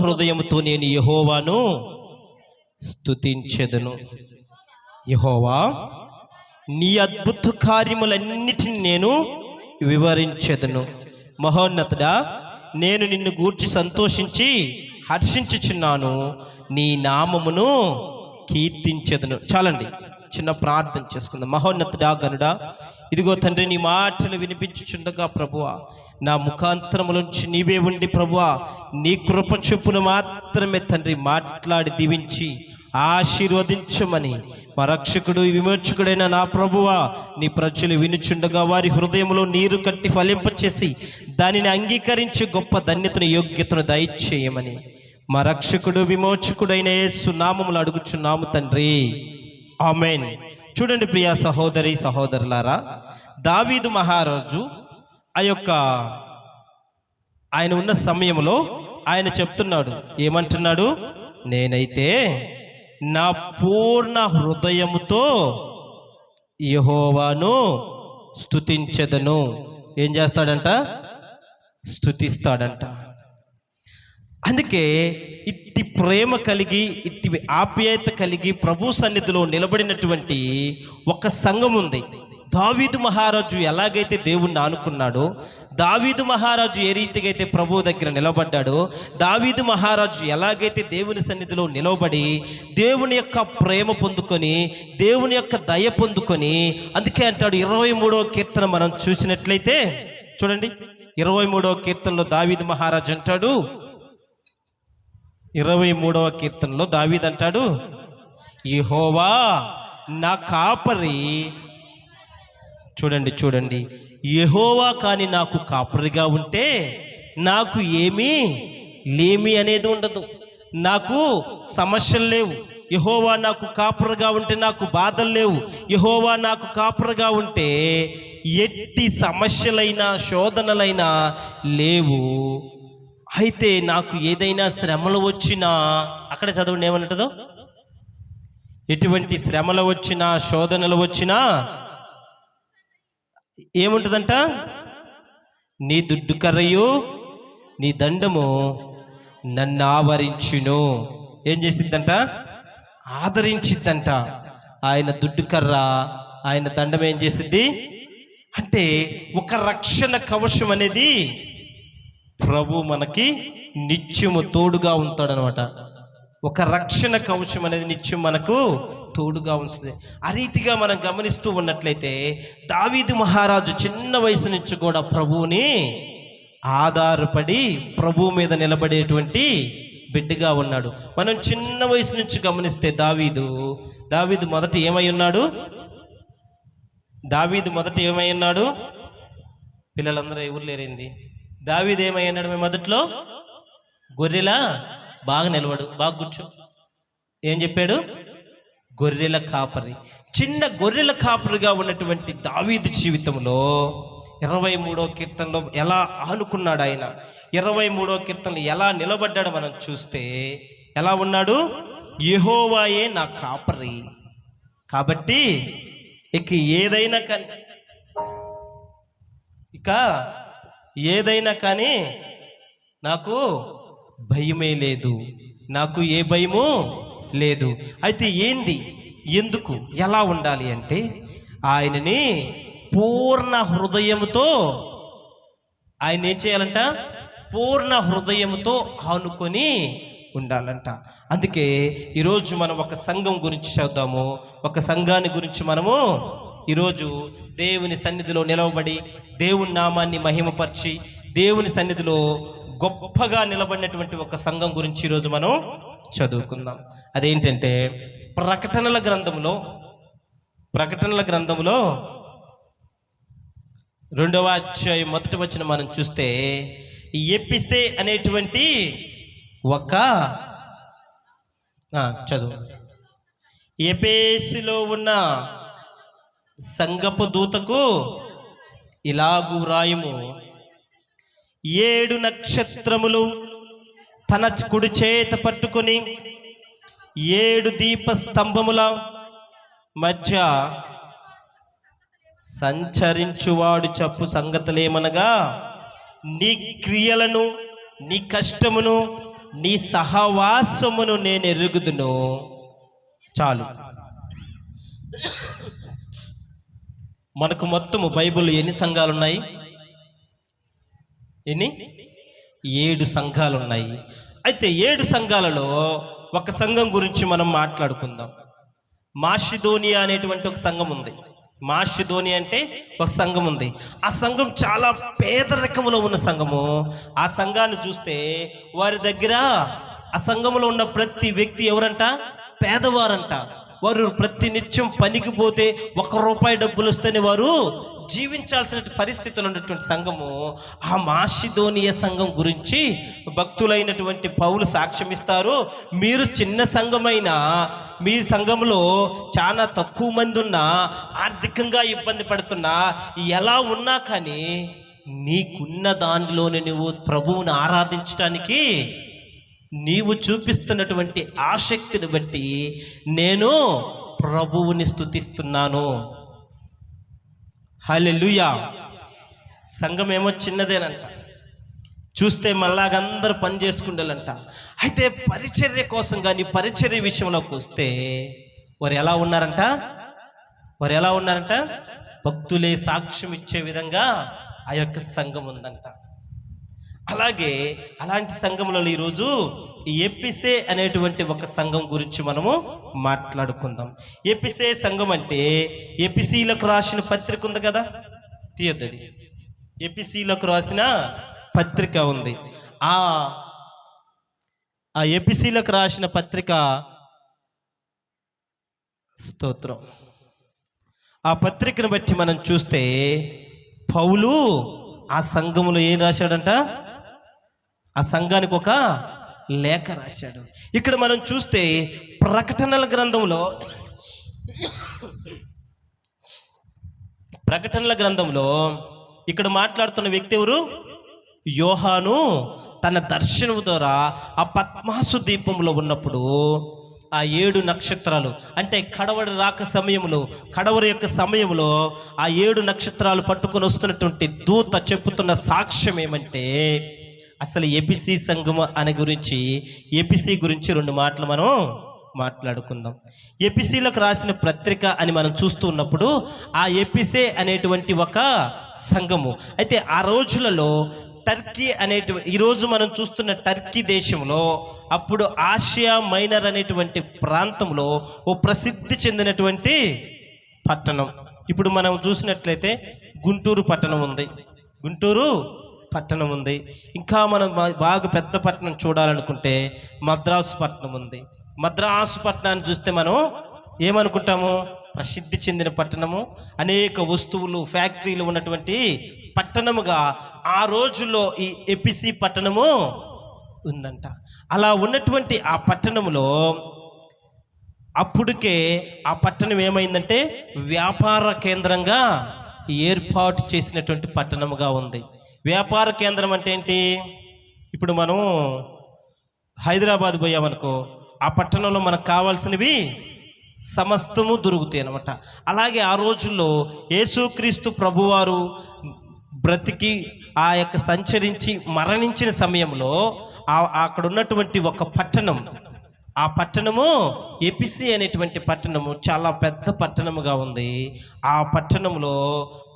హృదయముతో నేను యెహోవాను స్తుతించెదను. యెహోవా, నీ అద్భుత కార్యములన్నిటిని నేను వివరించెదను. మహోన్నతుడా, నేను నిన్ను గూర్చి సంతోషించి హర్షించుచున్నాను, నీ నామమును కీర్తించెదను. చాలండి, చిన్న ప్రార్థన చేసుకుందాం. మహోన్నతుడా, గనుడా, ఇదిగో తండ్రి, నీ మాటలు వినిపించుచుండగా ప్రభువా, నా ముఖాంతరములోంచి నీవే ఉండి ప్రభువా, నీ కృప చొప్పున మాత్రమే తండ్రి మాట్లాడి దీవించి ఆశీర్వదించమని మా రక్షకుడు విమోచకుడైన నా ప్రభువా, నీ ప్రజలు వినుచుండగా వారి హృదయంలో నీరు కట్టి ఫలింపచేసి దానిని అంగీకరించి గొప్ప ధన్యతను యోగ్యతను దయచేయమని మా రక్షకుడు విమోచకుడైన యేసు నామములో అడుగుచున్నాము తండ్రి, ఆమేన్. చూడండి ప్రియ సహోదరి సహోదరులారా, దావీదు మహారాజు ఆయన ఉన్న సమయంలో ఆయన చెప్తున్నాడు, ఏమంటున్నాడు? నేనైతే నా పూర్ణ హృదయముతో యెహోవాను స్తుతించెదను. ఏం చేస్తాడంట? స్తుతిస్తాడంట. అందుకే ఇట్టి ప్రేమ కలిగి, ఇట్టి ఆప్యాయత కలిగి ప్రభు సన్నిధిలో నిలబడినటువంటి ఒక సంఘం ఉంది. దావీదు మహారాజు ఎలాగైతే దేవుణ్ణి ఆనుకున్నాడో, దావీదు మహారాజు ఏ రీతిగా అయితే ప్రభు దగ్గర నిలబడ్డాడో, దావీదు మహారాజు ఎలాగైతే దేవుని సన్నిధిలో నిలబడి దేవుని యొక్క ప్రేమ పొందుకొని, దేవుని యొక్క దయ పొందుకొని, అందుకే అంటాడు 23వ కీర్తన మనం చూసినట్లయితే చూడండి, 23వ కీర్తనలో దావీదు మహారాజు అంటాడు, 23వ కీర్తనలో దావీదు అంటాడు, యెహోవా నా కాపరి. చూడండి, యెహోవా కానీ నాకు కాపరిగా ఉంటే నాకు ఏమీ లేమి అనేది ఉండదు, నాకు సమస్యలు లేవు. యెహోవా నాకు కాపరిగా ఉంటే నాకు బాధలు లేవు. యెహోవా నాకు కాపరిగా ఉంటే ఎట్టి సమస్యలైనా శోధనలైనా లేవు. అయితే నాకు ఏదైనా శ్రమలు వచ్చినా, అక్కడ చదవండి ఏమన్నదో, ఎటువంటి శ్రమలు వచ్చినా శోధనలు వచ్చినా ఏముంటుందంట? నీ దుడ్డు కర్రయు నీ దండము నన్ను ఆవరించును. ఏం చేసిద్దంట? ఆదరించిద్దంట. ఆయన దుడ్డు కర్ర, ఆయన దండం ఏం చేసిద్ది అంటే ఒక రక్షణ కవచం అనేది ప్రభు మనకి నిత్యము తోడుగా ఉంటాడనమాట. ఒక రక్షణ కవచం అనేది నిత్యం మనకు తోడుగా ఉంటుంది. ఆ రీతిగా మనం గమనిస్తూ ఉన్నట్లయితే దావీదు మహారాజు చిన్న వయసు నుంచి కూడా ప్రభువుని ఆధారపడి ప్రభు మీద నిలబడేటువంటి బిడ్డగా ఉన్నాడు. మనం చిన్న వయసు నుంచి గమనిస్తే దావీదు మొదట ఏమై ఉన్నాడు? పిల్లలందరూ ఎవరు లేరేంది? దావీదు ఏమై ఉన్నాడు? మేము మొదట్లో గొర్రెలా బాగా నిలబడు, బాగా కూర్చో. ఏం చెప్పాడు? గొర్రెల కాపరి. చిన్న గొర్రెల కాపరిగా ఉన్నటువంటి దావీదు జీవితంలో 23వ కీర్తనలో ఎలా ఆనుకున్నాడు ఆయన, 23వ కీర్తనలో ఎలా నిలబడ్డాడు మనం చూస్తే ఎలా ఉన్నాడు? యెహోవాయే నా కాపరి కాబట్టి ఇక ఏదైనా కానీ నాకు భయమే లేదు, నాకు ఏ భయము లేదు. అయితే ఎందుకు ఎలా ఉండాలి అంటే ఆయనని పూర్ణ హృదయముతో ఆయన ఏం చేయాలంట? పూర్ణ హృదయముతో ఆనుకొని ఉండాలంట. అందుకే ఈరోజు మనం ఒక సంఘం గురించి చదువుతాము. ఒక సంఘాన్ని గురించి మనము ఈరోజు దేవుని సన్నిధిలో నిలవబడి దేవుని నామాన్ని మహిమపరిచి దేవుని సన్నిధిలో గొప్పగా నిలబడినటువంటి ఒక సంఘం గురించి ఈరోజు మనం చదువుకుందాం. అదేంటంటే ప్రకటనల గ్రంథంలో 2వ అధ్యాయం 1వ వచనం మనం చూస్తే ఎపిసే అనేటువంటి ఒక చదువు. ఎఫెసులో ఉన్న సంఘపు దూతకు ఇలాగు వ్రాయుము, 7 నక్షత్రములు తన కుడి చేత పట్టుకొని 7 దీపస్తంభముల మధ్య సంచరించువాడు చెప్పు సంగతులేమనగా, నీ క్రియలను నీ కష్టమును నీ సహవాసమును నేను ఎరుగుదును. చాలు. మనకు మొత్తము బైబిల్ ఎన్ని సంఘాలు ఉన్నాయి? 7 సంఘాలు ఉన్నాయి. అయితే 7 సంఘాలలో ఒక సంఘం గురించి మనం మాట్లాడుకుందాం. మాసిదోనియా అనేటువంటి ఒక సంఘం ఉంది. మాసిదోనియా అంటే ఒక సంఘం ఉంది. ఆ సంఘం చాలా పేదరికంలో ఉన్న సంఘము. ఆ సంఘాన్ని చూస్తే వారి దగ్గర ఆ సంఘంలో ఉన్న ప్రతి వ్యక్తి ఎవరంట? పేదవారంట. వారు ప్రతి నిత్యం పనికి పోతే ₹1 డబ్బులు వస్తేనే వారు జీవించాల్సిన పరిస్థితులు ఉన్నటువంటి సంఘము. ఆ మాసిదోనియా సంఘం గురించి భక్తులైనటువంటి పౌలు సాక్ష్యం ఇస్తారు. మీరు చిన్న సంఘమైన మీ సంఘంలో చాలా తక్కువ మంది ఉన్నా, ఆర్థికంగా ఇబ్బంది పడుతున్నా, ఎలా ఉన్నా కానీ నీకున్న దానిలోనే నువ్వు ప్రభువుని ఆరాధించడానికి నీవు చూపిస్తున్నటువంటి ఆసక్తిని బట్టి నేను ప్రభువుని స్తుతిస్తున్నాను. హల్లెలూయా. సంఘం ఏమో చిన్నదేనంట, చూస్తే మళ్ళాగందరూ పని చేసుకుండాలంట. అయితే పరిచర్య కోసం కానీ పరిచర్య విషయంలోకి వస్తే వారు ఎలా ఉన్నారంట? భక్తులే సాక్ష్యం ఇచ్చే విధంగా ఆ యొక్క సంఘం ఉందంట. అలాగే అలాంటి సంఘంలో ఈరోజు ఎపిసే అనేటువంటి ఒక సంఘం గురించి మనము మాట్లాడుకుందాం. ఎపిసే సంఘం అంటే ఎపిసీలకు రాసిన పత్రిక ఉంది కదా, తీయద్దది. ఎపిసీలకు రాసిన పత్రిక ఉంది. ఆ ఎపిసీలకు రాసిన పత్రిక, స్తోత్రం, ఆ పత్రికను బట్టి మనం చూస్తే పౌలు ఆ సంఘములో ఏం రాశాడంట? ఆ సంఘానికి ఒక లేఖ రాశాడు. ఇక్కడ మనం చూస్తే ప్రకటనల గ్రంథంలో ఇక్కడ మాట్లాడుతున్న వ్యక్తి ఎవరు? యోహాను తన దర్శనం ద్వారా ఆ పద్మాసు దీపంలో ఉన్నప్పుడు ఆ 7 నక్షత్రాలు అంటే కడవరి రాక సమయంలో, కడవరి యొక్క సమయంలో ఆ 7 నక్షత్రాలు పట్టుకొని వస్తున్నటువంటి దూత చెప్పుతున్న సాక్ష్యం ఏమంటే, అసలు ఎపిసి సంఘం అనే గురించి, ఎపిసి గురించి 2 మాటలు మనం మాట్లాడుకుందాం. ఎపిసీలకు రాసిన పత్రిక అని మనం చూస్తూ ఉన్నప్పుడు ఆ ఎపిసే అనేటువంటి ఒక సంఘము. అయితే ఆ రోజులలో టర్కీ అనేటువంటి, ఈరోజు మనం చూస్తున్న టర్కీ దేశంలో, అప్పుడు ఆసియా మైనర్ అనేటువంటి ప్రాంతంలో ఓ ప్రసిద్ధి చెందినటువంటి పట్టణం. ఇప్పుడు మనం చూసినట్లయితే గుంటూరు పట్టణం ఉంది. ఇంకా మనం బాగా పెద్ద పట్టణం చూడాలనుకుంటే మద్రాసు పట్టణం ఉంది. మద్రాసు పట్టణాన్ని చూస్తే మనం ఏమనుకుంటాము? ప్రసిద్ధి చెందిన పట్టణము, అనేక వస్తువులు, ఫ్యాక్టరీలు ఉన్నటువంటి పట్టణముగా ఆ రోజుల్లో ఈ ఎపిసి పట్టణము ఉందంట. అలా ఉన్నటువంటి ఆ పట్టణంలో అప్పటికే ఆ పట్టణం ఏమైందంటే వ్యాపార కేంద్రంగా ఏర్పాటు చేసినటువంటి పట్టణముగా ఉంది. వ్యాపార కేంద్రం అంటే ఏంటి? ఇప్పుడు మనం హైదరాబాద్ పోయామనుకో, ఆ పట్టణంలో మనకు కావాల్సినవి సమస్తము దొరుకుతాయి అన్నమాట. అలాగే ఆ రోజుల్లో యేసుక్రీస్తు ప్రభువారు బ్రతికి ఆ యొక్క సంచరించి మరణించిన సమయంలో అక్కడ ఉన్నటువంటి ఒక పట్టణం, ఆ పట్టణము ఎపిసి అనేటువంటి పట్టణము చాలా పెద్ద పట్టణముగా ఉంది. ఆ పట్టణంలో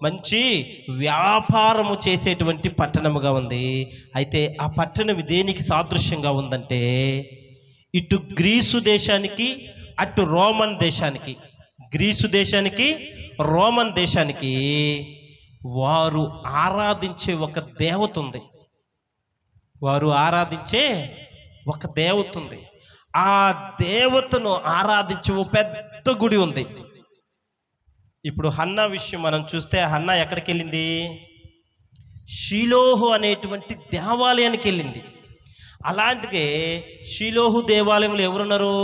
మంచి వ్యాపారము చేసేటువంటి పట్టణముగా ఉంది. అయితే ఆ పట్టణం దేనికి సాదృశ్యంగా ఉందంటే, ఇటు గ్రీసు దేశానికి, అటు రోమన్ దేశానికి, గ్రీసు దేశానికి, రోమన్ దేశానికి వారు ఆరాధించే ఒక దేవత ఉంది. ఆ దేవతను ఆరాధించే ఓ పెద్ద గుడి ఉంది. ఇప్పుడు హన్నా విషయం మనం చూస్తే, హన్నా ఎక్కడికి వెళ్ళింది? షీలోహు అనేటువంటి దేవాలయానికి వెళ్ళింది. అలాంటిదే షీలోహు దేవాలయంలో ఎవరున్నారు?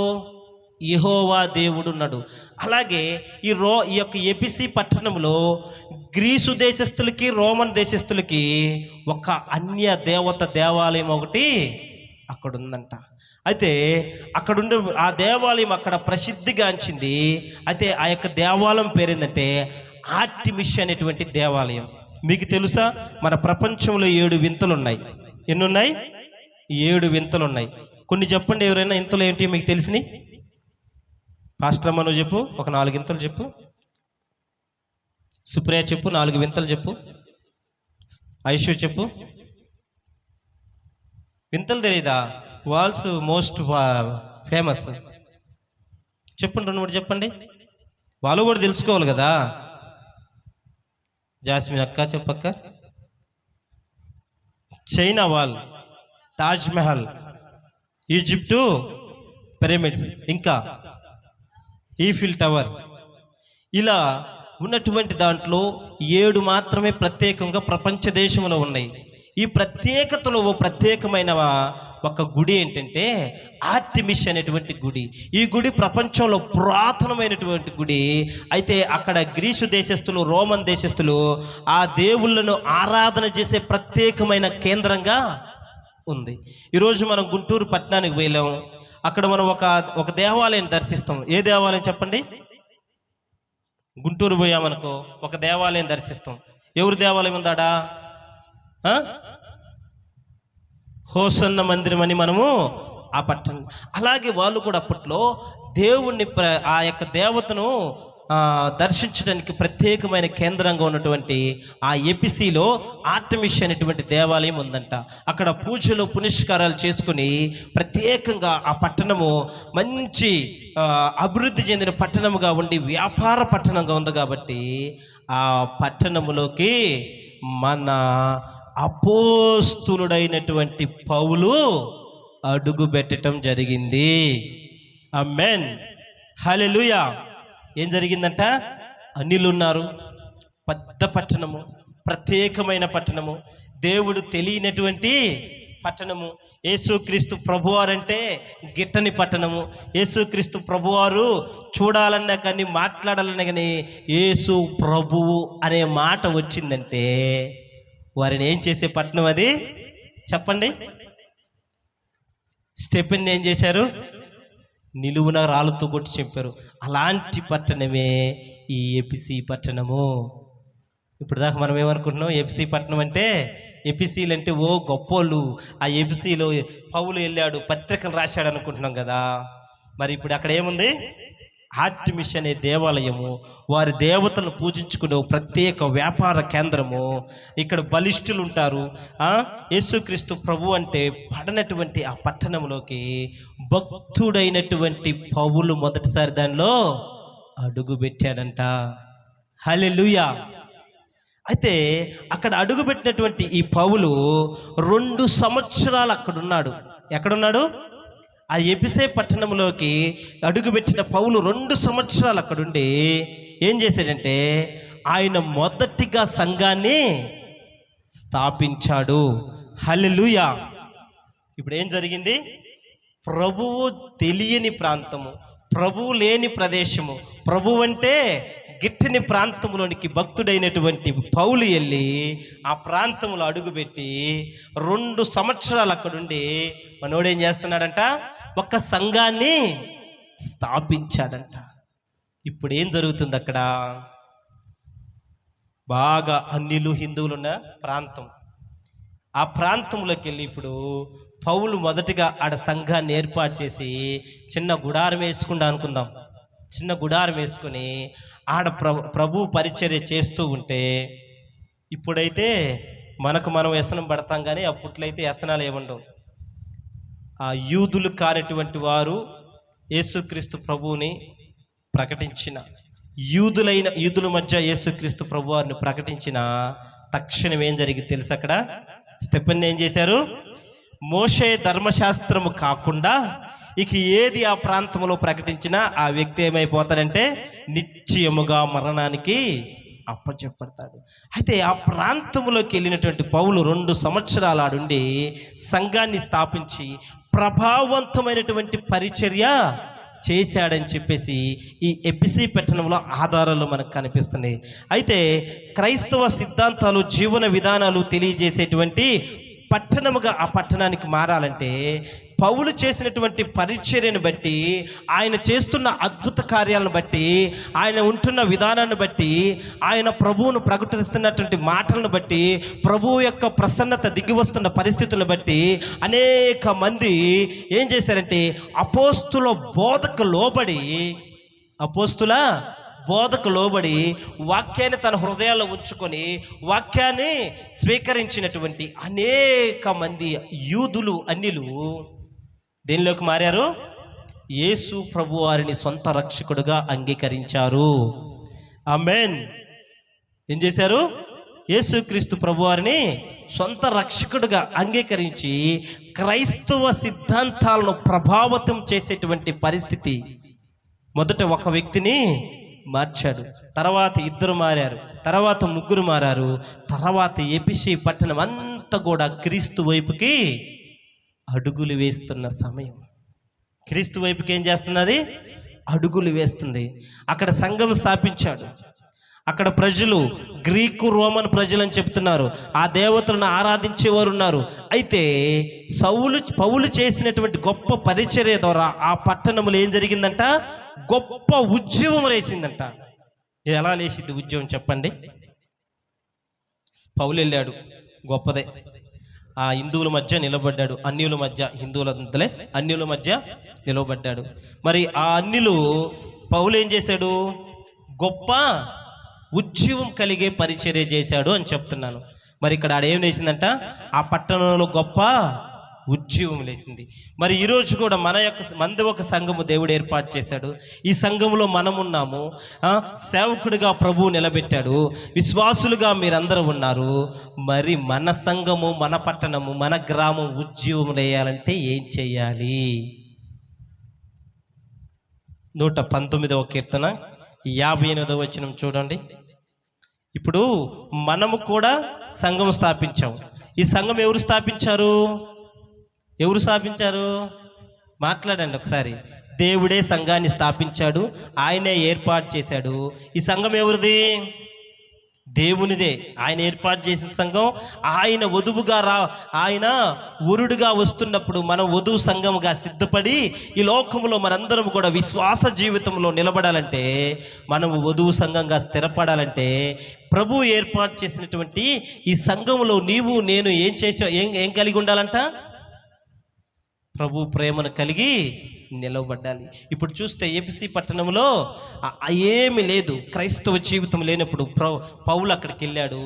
యెహోవా దేవుడు ఉన్నాడు. అలాగే ఈ యొక్క ఎపిసి పట్టణంలో గ్రీసు దేశస్థులకి, రోమన్ దేశస్థులకి ఒక అన్య దేవత దేవాలయం ఒకటి అక్కడ ఉందంట. అయితే అక్కడుండే ఆ దేవాలయం అక్కడ ప్రసిద్ధిగాంచింది. అయితే ఆ యొక్క దేవాలయం పేరేందంటే ఆర్టిమిస్ అనేటువంటి దేవాలయం. మీకు తెలుసా, మన ప్రపంచంలో 7 వింతలు ఉన్నాయి. ఎన్నున్నాయి? 7 వింతలు ఉన్నాయి. కొన్ని చెప్పండి ఎవరైనా ఇంతలు ఏంటి మీకు తెలిసినాయి? పాస్టర్ అమ్మ నువ్వు చెప్పు, ఒక 4 వింతలు చెప్పు. సుప్రియ చెప్పు, 4 వింతలు చెప్పు. ఐషు చెప్పు. వింతలు తెలీదా? Walls most famous. చెప్పండి, 2 3 చెప్పండి. వాళ్ళు కూడా తెలుసుకోవాలి కదా. జాస్మిన్ అక్క చెప్పక్క. China wall, Taj Mahal, Egypt pyramids, ఇంకా ఈఫిల్ టవర్. ఇలా ఉన్నటువంటి దాంట్లో 7 మాత్రమే ప్రత్యేకంగా ప్రపంచ దేశంలో ఉన్నాయి. ఈ ప్రత్యేకతలో ప్రత్యేకమైన ఒక గుడి ఏంటంటే ఆర్టెమిస్ అనేటువంటి గుడి. ఈ గుడి ప్రపంచంలో పురాతనమైనటువంటి గుడి. అయితే అక్కడ గ్రీసు దేశస్థులు, రోమన్ దేశస్థులు ఆ దేవుళ్ళను ఆరాధన చేసే ప్రత్యేకమైన కేంద్రంగా ఉంది. ఈరోజు మనం గుంటూరు పట్టణానికి వెళ్ళాం. అక్కడ మనం ఒక దేవాలయం దర్శిస్తాం. ఏ దేవాలయం చెప్పండి? గుంటూరు పోయామనుకో ఒక దేవాలయం దర్శిస్తాం. ఎవరు దేవాలయం ఉందాడా? హోసన్న మందిరం అని మనము ఆ పట్టణం. అలాగే వాళ్ళు కూడా అప్పట్లో దేవుణ్ణి ఆ యొక్క దేవతను దర్శించడానికి ప్రత్యేకమైన కేంద్రంగా ఉన్నటువంటి ఆ ఎపిసిలో ఆర్టెమిస్ అనేటువంటి దేవాలయం ఉందంట. అక్కడ పూజలు పునస్కారాలు చేసుకుని ప్రత్యేకంగా ఆ పట్టణము మంచి అభివృద్ధి చెందిన పట్టణముగా ఉండి వ్యాపార పట్టణంగా ఉంది. కాబట్టి ఆ పట్టణములోకి మన అపోస్తులుడైనటువంటి పౌలు అడుగు పెట్టడం జరిగింది. ఆమేన్, హల్లెలూయా. ఏం జరిగిందంట? అన్యులు ఉన్నారు. పెద్ద పట్టణము, ప్రత్యేకమైన పట్టణము, దేవుడు తెలియనటువంటి పట్టణము. యేసుక్రీస్తు ప్రభువారంటే గిట్టని పట్టణము. యేసుక్రీస్తు ప్రభువారు చూడాలన్నా కానీ మాట్లాడాలన్నా కానీ యేసు ప్రభువు అనే మాట వచ్చిందంటే వారిని ఏం చేసే పట్టణం అది చెప్పండి? స్టెఫెన్ ఏం చేశారు? నిలువున రాళ్ళతో కొట్టి చెప్పారు. అలాంటి పట్టణమే ఈ ఎపిసి పట్టణము. ఇప్పుడు దాకా మనం ఏమనుకుంటున్నాం? ఎపిసి పట్టణం అంటే, ఎపిసీలు అంటే ఓ గొప్పోళ్ళు, ఆ ఎపిసిలో పౌలు వెళ్ళాడు, పత్రికలు రాశాడు అనుకుంటున్నాం కదా. మరి ఇప్పుడు అక్కడ ఏముంది? ఆర్టెమిస్ అనే దేవాలయము, వారి దేవతలను పూజించుకునే ప్రత్యేక వ్యాపార కేంద్రము. ఇక్కడ బలిష్ఠులు ఉంటారు. యేసుక్రీస్తు ప్రభు అంటే పడనటువంటి ఆ పట్టణంలోకి భక్తుడైనటువంటి పౌలు మొదటిసారి దానిలో అడుగు పెట్టాడంట. హల్లెలూయా. అయితే అక్కడ అడుగుపెట్టినటువంటి ఈ పౌలు 2 సంవత్సరాలు అక్కడున్నాడు. ఎక్కడున్నాడు? ఆ ఎపిసే పట్టణంలోకి అడుగుపెట్టిన పౌలు 2 సంవత్సరాలు అక్కడుండి ఏం చేశాడంటే ఆయన మొదటిగా సంఘాన్ని స్థాపించాడు. హల్లెలూయా. ఇప్పుడు ఏం జరిగింది? ప్రభువు తెలియని ప్రాంతము, ప్రభువు లేని ప్రదేశము, ప్రభువు అంటే గిట్టని ప్రాంతంలోనికి భక్తుడైనటువంటి పౌలు వెళ్ళి ఆ ప్రాంతంలో అడుగుపెట్టి 2 సంవత్సరాలు అక్కడుండి మనోడేం చేస్తున్నాడంట? ఒక సంఘాన్ని స్థాపించాడంట. ఇప్పుడు ఏం జరుగుతుంది అక్కడ? బాగా అన్యులు హిందువులు ఉన్న ప్రాంతం. ఆ ప్రాంతంలోకి వెళ్ళి ఇప్పుడు పౌలు మొదటిగా ఆడ సంఘాన్ని ఏర్పాటు చేసి చిన్న గుడారం వేసుకుంటా అనుకుందాం. చిన్న గుడారం వేసుకుని ఆడ ప్రభు పరిచర్య చేస్తూ ఉంటే, ఇప్పుడైతే మనం వ్యసనం పడతాం, కానీ అప్పట్లో అయితే వ్యసనాలు ఏముండవు. ఆ యూదులు కానిటువంటి వారు యేసుక్రీస్తు ప్రభువుని ప్రకటించిన, యూదుల మధ్య యేసుక్రీస్తు ప్రభు వారిని ప్రకటించిన తక్షణం ఏం జరిగింది తెలుసు? అక్కడ స్టెఫెన్ ఏం చేశారు? మోషే ధర్మశాస్త్రము కాకుండా ఇక ఏది ఆ ప్రాంతంలో ప్రకటించినా ఆ వ్యక్తి ఏమైపోతాడంటే నిశ్చయముగా మరణానికి అప్పచెప్పడతాడు. అయితే ఆ ప్రాంతంలోకి వెళ్ళినటువంటి పౌలు 2 సంవత్సరాల ఆడుండి సంఘాన్ని స్థాపించి ప్రభావవంతమైనటువంటి పరిచర్య చేశాడని చెప్పేసి ఈ ఎపిసి పట్టణంలో ఆధారాలు మనకు కనిపిస్తున్నాయి. అయితే క్రైస్తవ సిద్ధాంతాలు, జీవన విధానాలు తెలియజేసేటువంటి పట్టణముగా ఆ పట్టణానికి మారాలంటే పౌలు చేసినటువంటి పరిచర్యను బట్టి, ఆయన చేస్తున్న అద్భుత కార్యాలను బట్టి, ఆయన ఉంటున్న విధానాన్ని బట్టి, ఆయన ప్రభువును ప్రకటిస్తున్నటువంటి మాటలను బట్టి, ప్రభువు యొక్క ప్రసన్నత దిగి వస్తున్న పరిస్థితులను బట్టి అనేక మంది ఏం చేశారంటే అపోస్తుల బోధకు లోబడి వాక్యాన్ని తన హృదయాల్లో ఉంచుకొని వాక్యాన్ని స్వీకరించినటువంటి అనేక మంది యూదులు, అన్యులు దేనిలోకి మారారు? యేసు ప్రభు వారిని సొంత రక్షకుడుగా అంగీకరించారు. ఆమేన్. ఏం చేశారు? యేసుక్రీస్తు ప్రభు వారిని సొంత రక్షకుడుగా అంగీకరించి క్రైస్తవ సిద్ధాంతాలను ప్రభావితం చేసేటువంటి పరిస్థితి. మొదట ఒక వ్యక్తిని మార్చాడు, తర్వాత 2 మారారు, తర్వాత 3 మారారు, తర్వాత ఎఫెసు పట్టణం అంతా కూడా క్రీస్తు వైపుకి అడుగులు వేస్తున్న సమయం. క్రీస్తు వైపుకి ఏం చేస్తున్నది? అడుగులు వేస్తుంది. అక్కడ సంఘం స్థాపించాడు. అక్కడ ప్రజలు గ్రీకు రోమన్ ప్రజలు అని చెప్తున్నారు. ఆ దేవతలను ఆరాధించేవారు ఉన్నారు. అయితే పౌలు చేసినటువంటి గొప్ప పరిచర్య ద్వారా ఆ పట్టణంలో ఏం జరిగిందంట? గొప్ప ఉద్యమం లేసిందంట. ఎలా లేచింది ఉద్యమం చెప్పండి? పౌలు వెళ్ళాడు, గొప్పదే. ఆ హిందువుల మధ్య నిలబడ్డాడు, అన్యుల మధ్య నిలబడ్డాడు. మరి ఆ అన్యులు పౌలు ఏం చేశాడు? గొప్ప ఉద్యమం కలిగే పరిచర్య చేశాడు అని చెప్తున్నాను. మరి ఇక్కడ ఆడేం లేచిందంట? ఆ పట్టణంలో గొప్ప ఉద్యమం లేచింది. మరి ఈరోజు కూడా మనది ఒక సంఘము దేవుడు ఏర్పాటు చేశాడు. ఈ సంఘంలో మనమున్నాము. సేవకుడిగా ప్రభువు నిలబెట్టాడు. విశ్వాసులుగా మీరందరూ ఉన్నారు. మరి మన సంఘము, మన పట్టణము, మన గ్రామం ఉద్యమం వేయాలంటే ఏం చేయాలి? 119వ కీర్తన 58వ వచనం చూడండి. ఇప్పుడు మనము కూడా సంఘం స్థాపించాం. ఈ సంఘం ఎవరు స్థాపించారు? మాట్లాడండి ఒకసారి. దేవుడే సంఘాన్ని స్థాపించాడు, ఆయనే ఏర్పాటు చేశాడు. ఈ సంఘం ఎవరిది? దేవునిదే. ఆయన ఏర్పాటు చేసిన సంఘం. ఆయన ఆయన వరుడుగా వస్తున్నప్పుడు మనం వధువు సంఘముగా సిద్ధపడి ఈ లోకంలో మనందరం కూడా విశ్వాస జీవితంలో నిలబడాలంటే, మనము వధువు సంఘంగా స్థిరపడాలంటే ప్రభు ఏర్పాటు చేసినటువంటి ఈ సంఘంలో నీవు నేను ఏం కలిగి ఉండాలంట? ప్రభు ప్రేమను కలిగి నిలవబడాలి. ఇప్పుడు చూస్తే ఎఫెసు పట్టణంలో ఏమీ లేదు, క్రైస్తవ జీవితం లేనప్పుడు పౌలు అక్కడికి వెళ్ళాడు.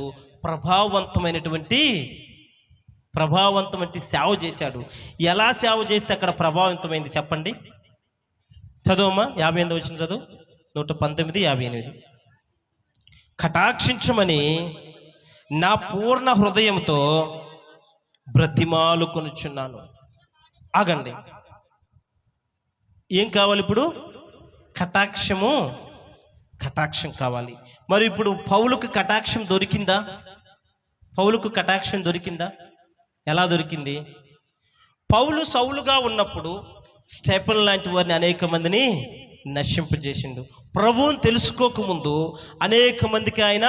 ప్రభావవంతమైన సేవ చేశాడు. ఎలా సేవ చేస్తే అక్కడ ప్రభావవంతమైంది చెప్పండి? చదువమ్మా, 58వ వచనం చదువు. 119:58. కటాక్షించమని నా పూర్ణ హృదయంతో బ్రతిమాలు కొనుచున్నాను. ఆగండి, ఏం కావాలి ఇప్పుడు? కటాక్షం కావాలి. మరి ఇప్పుడు పౌలుకు కటాక్షం దొరికిందా? ఎలా దొరికింది? పౌలు సౌలుగా ఉన్నప్పుడు స్టెఫెన్ లాంటి వారిని అనేక మందిని నశింపజేసిండు. ప్రభువుని తెలుసుకోకముందు అనేక మందికి ఆయన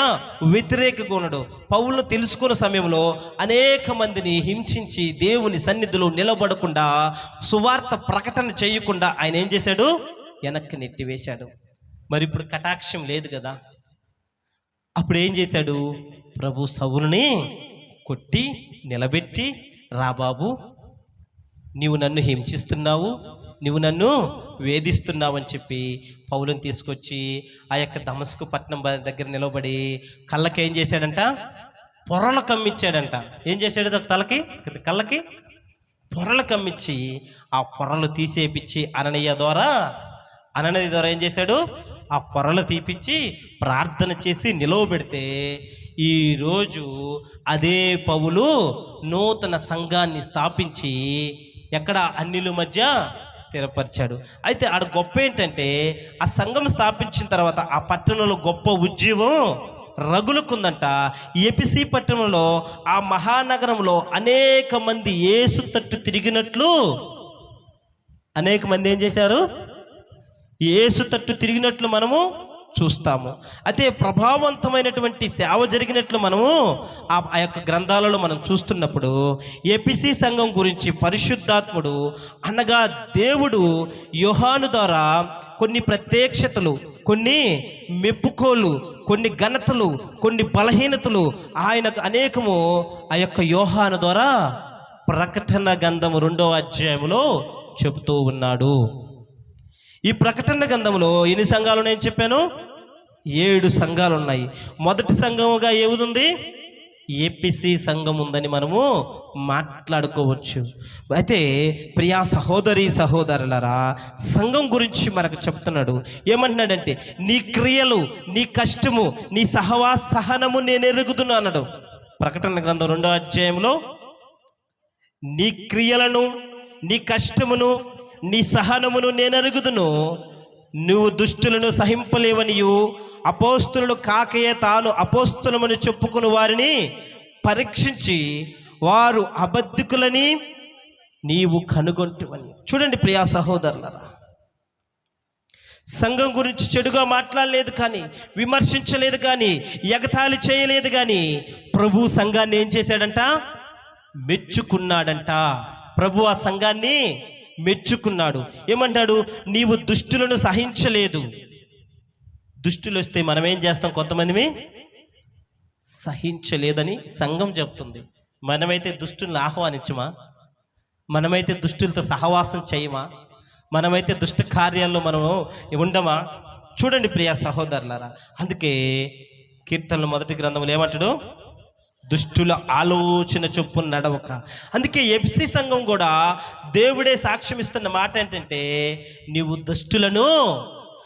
వ్యతిరేకంగా ఉన్నాడు. పౌలు తెలుసుకున్న సమయంలో అనేక మందిని హింసించి దేవుని సన్నిధిలో నిలబడకుండా, సువార్త ప్రకటన చేయకుండా ఆయన ఏం చేశాడు? వెనక్కి నెట్టివేశాడు. మరి ఇప్పుడు కటాక్షం లేదు కదా. అప్పుడు ఏం చేశాడు? ప్రభు సౌలుని కొట్టి నిలబెట్టి, రా బాబు, నీవు నన్ను హింసిస్తున్నావు, నువ్వు నన్ను వేధిస్తున్నావు అని చెప్పి పౌలుని తీసుకొచ్చి ఆ యొక్క దమస్కు పట్టణం దగ్గర నిలబడి కళ్ళకి ఏం చేశాడంట? పొరలు కమ్మించాడంట. ఏం చేశాడు? కళ్ళకి పొరలు కమ్మించి ఆ పొరలు తీసేపిచ్చి అననీయ ద్వారా ఏం చేశాడు? ఆ పొరలు తీపిచ్చి ప్రార్థన చేసి నిలవబెడితే ఈరోజు అదే పౌలు నూతన సంఘాన్ని స్థాపించి ఎక్కడ? అన్యుల మధ్య స్థిరపరిచాడు. అయితే ఆడ గొప్ప ఏంటంటే, ఆ సంఘం స్థాపించిన తర్వాత ఆ పట్టణంలో గొప్ప ఉద్యమం రగులుకుందంట. ఎఫెసు పట్టణంలో, ఆ మహానగరంలో అనేక మంది యేసు తట్టు తిరిగినట్లు అనేక మంది ఏం చేశారు? యేసు తట్టు తిరిగినట్లు మనము చూస్తాము. అయితే ప్రభావవంతమైనటువంటి సేవ జరిగినట్లు మనము ఆ యొక్క గ్రంథాలలో మనం చూస్తున్నప్పుడు ఎఫెసీ సంఘం గురించి పరిశుద్ధాత్ముడు అనగా దేవుడు యోహాను ద్వారా కొన్ని ప్రత్యక్షతలు, కొన్ని మెప్పుకోలు, కొన్ని ఘనతలు, కొన్ని బలహీనతలు ఆయనకు అనేకము ఆ యొక్క యోహాను ద్వారా ప్రకటన గ్రంథము 2వ అధ్యాయంలో చెబుతూ ఉన్నాడు. ఈ ప్రకటన గ్రంథంలో ఎన్ని సంఘాలు నేను చెప్పాను? 7 సంఘాలు ఉన్నాయి. మొదటి సంఘముగా ఏముంది? ఎఫెసీ సంఘం ఉందని మనము మాట్లాడుకోవచ్చు. అయితే ప్రియా సహోదరి సహోదరులారా, సంఘం గురించి మనకు చెప్తున్నాడు. ఏమంటున్నాడంటే, నీ క్రియలు, నీ కష్టము, నీ సహనము నేను ఎరుగుదును అన్నాడు. ప్రకటన గ్రంథం 2వ అధ్యాయంలో నీ క్రియలను, నీ కష్టమును, నీ సహనమును నేను ఎరుగుదును, నువ్వు దుష్టులను సహింపలేవనియు అపోస్తులను కాకయే తాను అపోస్తులమని చెప్పుకుని వారిని పరీక్షించి వారు అబద్ధికులని నీవు కనుగొంటువని. చూడండి ప్రియా సహోదరులారా, సంఘం గురించి చెడుగా మాట్లాడలేదు కానీ, విమర్శించలేదు కానీ, ఎగతాళి చేయలేదు కానీ, ప్రభు సంఘాన్ని ఏం చేశాడంట? మెచ్చుకున్నాడంట. ప్రభు ఆ సంఘాన్ని మెచ్చుకున్నాడు. ఏమంటాడు? నీవు దుష్టులను సహించలేదు. దుష్టులు వస్తే మనం ఏం చేస్తాం? కొంతమంది సహించలేదని సంఘం చెప్తుంది. మనమైతే దుష్టులను ఆహ్వానించమా? మనమైతే దుష్టులతో సహవాసం చేయమా? మనమైతే దుష్ట కార్యాల్లో మనము ఉండమా? చూడండి ప్రియా సహోదరులారా, అందుకే కీర్తనలు 1వ గ్రంథంలో ఏమంటాడు? దుష్టుల ఆలోచన చొప్పున నడవక. అందుకే ఎఫెసీ సంఘం కూడా దేవుడే సాక్ష్యం ఇస్తున్న మాట ఏంటంటే, నీవు దుష్టులను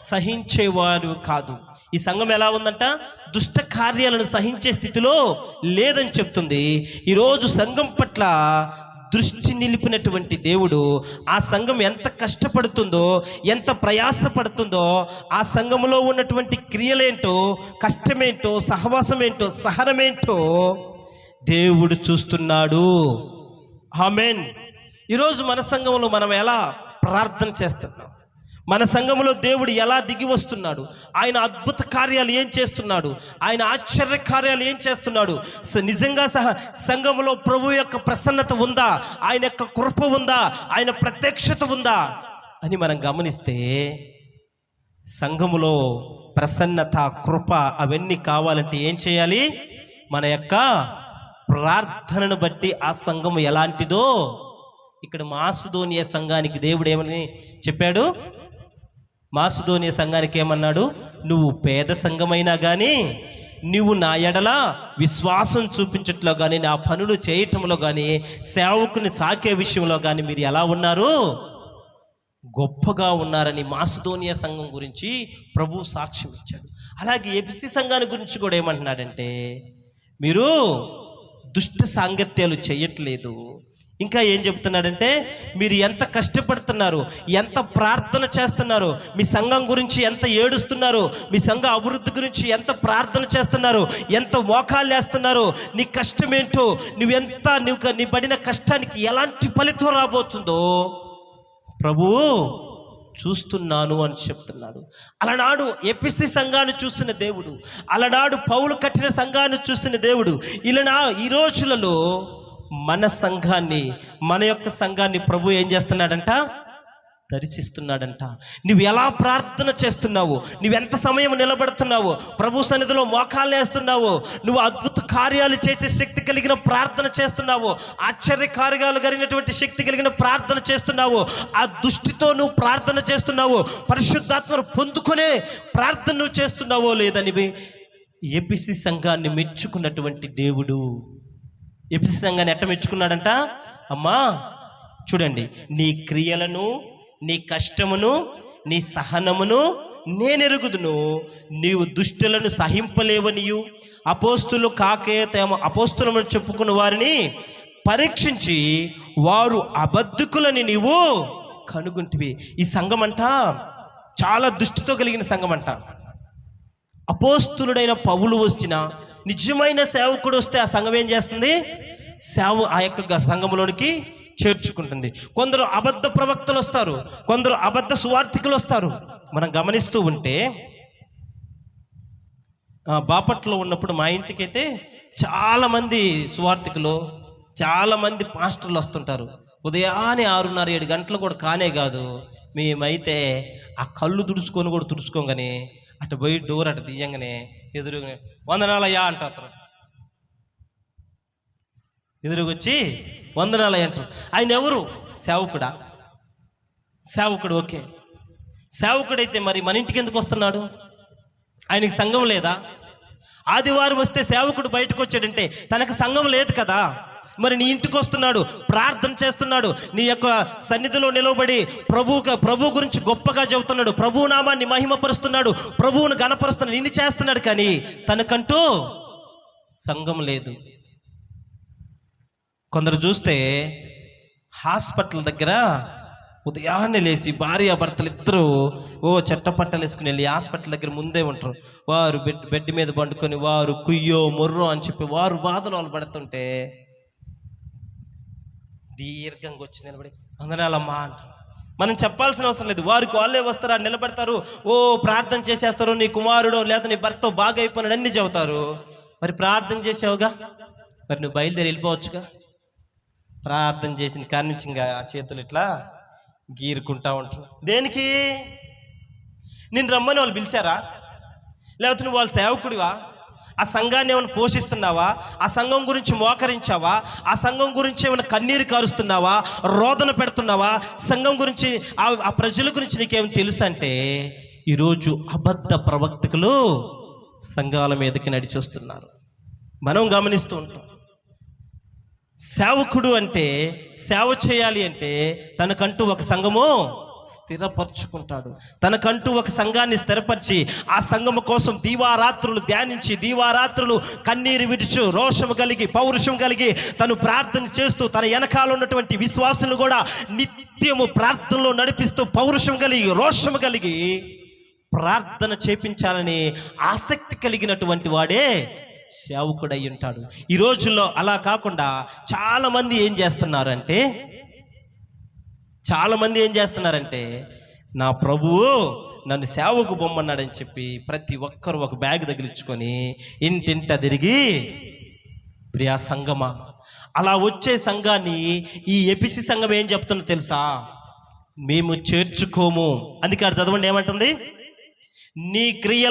సహించేవారు కాదు. ఈ సంఘం ఎలా ఉందంట? దుష్ట కార్యాలను సహించే స్థితిలో లేదని చెప్తుంది. ఈరోజు సంఘం పట్ల దృష్టి నిలిపినటువంటి దేవుడు ఆ సంఘం ఎంత కష్టపడుతుందో, ఎంత ప్రయాసపడుతుందో, ఆ సంఘంలో ఉన్నటువంటి క్రియలేంటో, కష్టమేంటో, సహవాసమేంటో, సహనమేంటో దేవుడు చూస్తున్నాడు. ఆమేన్. ఈరోజు మన సంఘంలో మనం ఎలా ప్రార్థన చేస్తున్నాం? మన సంఘంలో దేవుడు ఎలా దిగి వస్తున్నాడు? ఆయన అద్భుత కార్యాలు ఏం చేస్తున్నాడు? ఆయన ఆశ్చర్య కార్యాలు ఏం చేస్తున్నాడు? నిజంగా సంఘంలో ప్రభు యొక్క ప్రసన్నత ఉందా? ఆయన యొక్క కృప ఉందా? ఆయన ప్రత్యక్షత ఉందా అని మనం గమనిస్తే, సంఘములో ప్రసన్నత, కృప అవన్నీ కావాలంటే ఏం చేయాలి? మన యొక్క ప్రార్థనను బట్టి ఆ సంఘము ఎలాంటిదో ఇక్కడ మాసిదోనియ సంఘానికి దేవుడు ఏమని చెప్పాడు? మాసిదోనియ సంఘానికి ఏమన్నాడు? నువ్వు పేద సంఘమైనా కానీ, నువ్వు నా ఎడల విశ్వాసం చూపించట్లో కానీ, నా పనులు చేయటంలో కానీ, సేవకుని సాకే విషయంలో కానీ మీరు ఎలా ఉన్నారు? గొప్పగా ఉన్నారని మాసిదోనియ సంఘం గురించి ప్రభు సాక్ష్యం ఇచ్చాడు. అలాగే ఎఫెసీ సంఘాన్ని గురించి కూడా ఏమంటున్నాడంటే, మీరు దుష్ట సాంగత్యాలు చేయట్లేదు. ఇంకా ఏం చెప్తున్నాడంటే, మీరు ఎంత కష్టపడుతున్నారు, ఎంత ప్రార్థన చేస్తున్నారు, మీ సంఘం గురించి ఎంత ఏడుస్తున్నారు, మీ సంఘ అభివృద్ధి గురించి ఎంత ప్రార్థన చేస్తున్నారు, ఎంత మోకాళ్ళు వేస్తున్నారు, నీ కష్టం ఏంటో, నీ పడిన కష్టానికి ఎలాంటి ఫలితం రాబోతుందో ప్రభువు చూస్తున్నాను అని చెప్తున్నాడు. అలనాడు ఎఫెసీ సంఘాన్ని చూసిన దేవుడు, అలనాడు పౌలు కట్టిన సంఘాన్ని చూసిన దేవుడు, ఈ రోజులలో మన సంఘాన్ని, మన యొక్క సంఘాన్ని ప్రభు ఏం చేస్తున్నాడంట? దర్శిస్తున్నాడంట. నువ్వు ఎలా ప్రార్థన చేస్తున్నావు, నువ్వెంత సమయం నిలబడుతున్నావు, ప్రభు సన్నిధిలో మోకాళ్ళు వేస్తున్నావు, నువ్వు అద్భుత కార్యాలు చేసే శక్తి కలిగిన ప్రార్థన చేస్తున్నావు, ఆశ్చర్య కార్యాలు కలిగినటువంటి శక్తి కలిగిన ప్రార్థన చేస్తున్నావు, ఆ దృష్టితో నువ్వు ప్రార్థన చేస్తున్నావు, పరిశుద్ధాత్మను పొందుకునే ప్రార్థన నువ్వు చేస్తున్నావో లేదని ఎఫెసీ సంఘాన్ని మెచ్చుకున్నటువంటి దేవుడు ఎఫెసీ సంఘాన్ని ఎట్ట మెచ్చుకున్నాడంట? అమ్మా చూడండి, నీ క్రియలను, నీ కష్టమును, నీ సహనమును నేనెరుగుదును, నీవు దుష్టులను సహింపలేవనియు అపోస్తులు కాకే తమ అపోస్తులమని చెప్పుకున్న వారిని పరీక్షించి వారు అబద్ధికులని నీవు కనుగొంటివి. ఈ సంఘం అంట చాలా దుష్టితో కలిగిన సంఘం అంట. అపోస్తులుడైన పౌలు వచ్చిన నిజమైన సేవకుడు వస్తే ఆ సంఘం ఏం చేస్తుంది? ఆ యొక్క సంఘంలోనికి చేర్చుకుంటుంది. కొందరు అబద్ధ ప్రవక్తలు వస్తారు, కొందరు అబద్ధ సువార్థికులు వస్తారు. మనం గమనిస్తూ ఉంటే బాపట్లో ఉన్నప్పుడు మా ఇంటికైతే చాలామంది సువార్థికులు, చాలామంది పాస్టర్లు వస్తుంటారు. ఉదయాన్నే 6:30-7 గంటలు కూడా కానే కాదు, మేమైతే ఆ కళ్ళు తుడుచుకోగానే అటు పోయి డోర్ అటు తీయంగానే ఎదురుగా వందనాలయ్యా అంటారు. ఎదురుగొచ్చి వందనాలయ్య అంటారు. ఆయన ఎవరు? సేవకుడా? సేవకుడు, ఓకే. సేవకుడైతే మరి మన ఇంటికి ఎందుకు వస్తున్నాడు? ఆయనకి సంఘం లేదా? ఆదివారం వస్తే సేవకుడు బయటకు వచ్చాడంటే తనకు సంఘం లేదు కదా. మరి నీ ఇంటికి వస్తున్నాడు, ప్రార్థన చేస్తున్నాడు, నీ యొక్క సన్నిధిలో నిలబడి ప్రభు గురించి గొప్పగా చెబుతున్నాడు, ప్రభు నామాన్ని మహిమపరుస్తున్నాడు, ప్రభువును గణపరుస్తున్నాడు, ఇన్ని చేస్తున్నాడు. కానీ తనకంటూ సంఘం లేదు. కొందరు చూస్తే హాస్పిటల్ దగ్గర ఉదయాన్నే లేచి భార్యాభర్తలు ఇద్దరు చెట్టపట్టలు వేసుకుని వెళ్ళి హాస్పిటల్ దగ్గర ముందే ఉంటారు. వారు బెడ్ మీద పండుకొని వారు కుయ్యో మొర్రో అని చెప్పి వారు బాధలు వాళ్ళు పడుతుంటే దీర్ఘంగా వచ్చి నిలబడి వందనాలమ్మా అంటారు. మనం చెప్పాల్సిన అవసరం లేదు, వారికి వాళ్ళే వస్తారు, నిలబడతారు, ప్రార్థన చేసేస్తారు, నీ కుమారుడు లేదా నీ భర్త బాగా అయిపోయినాడు అన్ని చెబుతారు. మరి ప్రార్థన చేసావుగా, మరి నువ్వు బయలుదేరి వెళ్ళిపోవచ్చుగా. ప్రార్థన చేసిన కాడి నుంచి ఇంకా ఆ చేతులు ఇట్లా గీరుకుంటా ఉంటారు. దేనికి? నేను రమ్మని వాళ్ళు పిలిచారా? లేకపోతే నువ్వు వాళ్ళ సేవకుడివా? ఆ సంఘాన్ని ఏమైనా పోషిస్తున్నావా? ఆ సంఘం గురించి మోకరించావా? ఆ సంఘం గురించి ఏమైనా కన్నీరు కారుస్తున్నావా? రోదన పెడుతున్నావా? సంఘం గురించి ఆ ప్రజల గురించి నీకేమైనా తెలుసు అంటే ఈరోజు అబద్ధ ప్రవక్తకులు సంఘాల మీదకి నడిచి వస్తున్నారు. మనం గమనిస్తూ ఉంటాం. సేవకుడు అంటే సేవ చేయాలి అంటే తనకంటూ ఒక సంఘము స్థిరపరచుకుంటాడు. తనకంటూ ఒక సంఘాన్ని స్థిరపరిచి ఆ సంఘము కోసం దీవారాత్రులు ధ్యానించి, దీవారాత్రులు కన్నీరు విడుచు, రోషము కలిగి, పౌరుషం కలిగి తను ప్రార్థన చేస్తూ తన వెనకాల ఉన్నటువంటి విశ్వాసులను కూడా నిత్యము ప్రార్థనలో నడిపిస్తూ పౌరుషం కలిగి, రోషము కలిగి ప్రార్థన చేపించాలని ఆసక్తి కలిగినటువంటి వాడే సేవకుడై ఉంటాడు. ఈ రోజుల్లో అలా కాకుండా చాలామంది ఏం చేస్తున్నారంటే నా ప్రభువు నన్ను సేవకు బొమ్మన్నాడని చెప్పి ప్రతి ఒక్కరు ఒక బ్యాగ్ తగిలించుకొని ఇంటింట తిరిగి, ప్రియా సంఘమా, అలా వచ్చే సంఘాన్ని ఈ ఎపిసి సంఘం ఏం చెప్తుందో తెలుసా? మేము చేర్చుకోము. అందుకే చదవండి ఏమంటుంది? నీ క్రియలు